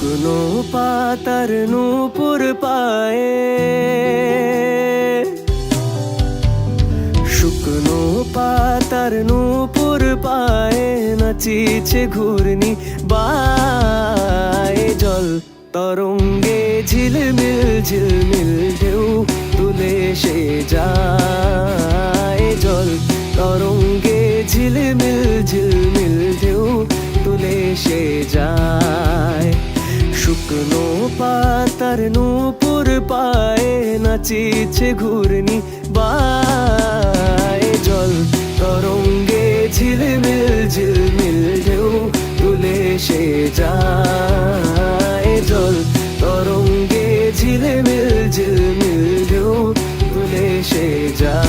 শুকনো পাতার নূপুর পায়ে, শুকনো পাতার নূপুর পায়ে নাচিছে ঘূর্ণি বায়ে। জল তরঙ্গে ঝিলমিল ঝিলমিল ঢেউ তুলে সে যায়। জল তরঙ্গে ঝিলমিল ঝিলমিল ঢেউ তুলে সে যায়। শুকনো পাতার নূপুর পায়ে নাচিছে ঘূর্ণি বায়ে। জল তরঙ্গে ঝিলমিল ঝিলমিল ঢেউ তুলে সে যায়। জল তরঙ্গে ঝিলমিল ঝিলমিল ঢেউ তুলে সে যায়।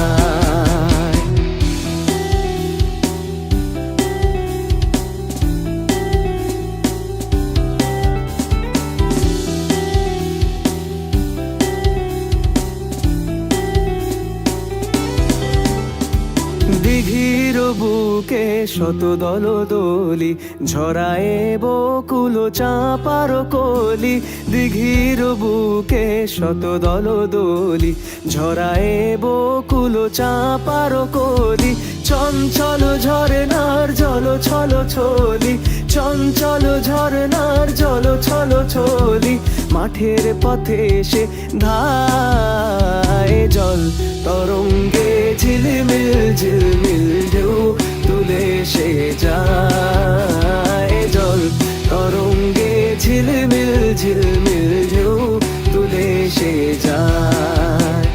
দিঘির বুকে শত দল দোলি ঝরায়ে বকুল চাঁপার কলি। দিঘির বুকে শত দল দোলি ঝরায়ে বকুল চাঁপার কলি। চঞ্চল ঝরনার জল ছল ছলি, চঞ্চল ঝরনার জল ছল ছলি। মাঠের পথে সে ধায়। জল তরঙ্গে ঝিলমিল ঝিলমিল ঢেউ তুলে সে যায়। জল তরঙ্গে ঝিলমিল ঝিলমিল ঢেউ তুলে সে যায়।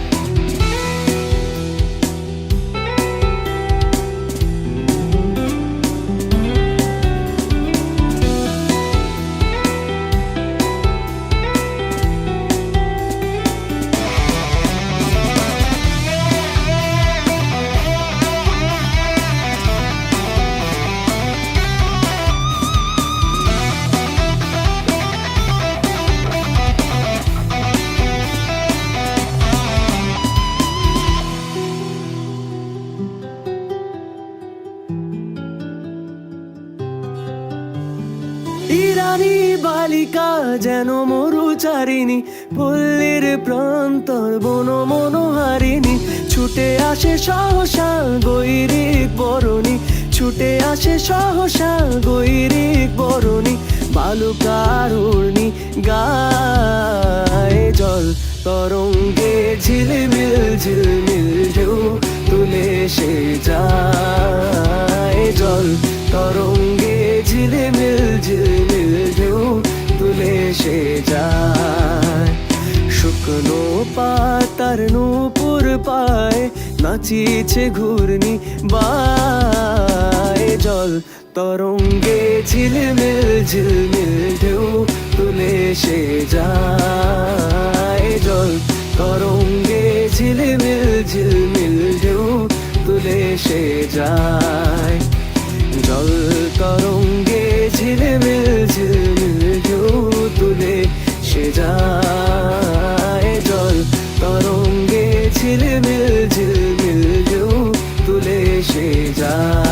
ইরানি বালিকা যেন মরুচারিণী, পল্লীর প্রান্তর বন মনোহারিণী। ছুটে আসে সহসা গৈরিক বরণী, ছুটে আসে সহসা গৈরিক বরণী। বালুকার উর্ণি গায়ে। জল তরঙ্গে ঝিলমিল ঝিলমিল ঢেউ তুলে সে যায়। জল তরঙ্গে ঝিলমিল ঝিলমিল ঢেউ তুলে সে যায়। শুকনো পাতার নূপুর পায়ে নাচিছে ঘূর্ণি বায়ে। জল তরঙ্গে ঝিলমিল ঝিলমিল ঢেউ তুলে সে যায়। জল তরঙ্গে ঝিলমিল ঝিলমিল ঢেউ তুলে সে যায়। জল তরঙ্গে ঝিলমিল ঝিলমিল ঢেউ তুলে সে যায়। জল তরঙ্গে ঝিলমিল ঝিলমিল ঢেউ তুলে সে যায়।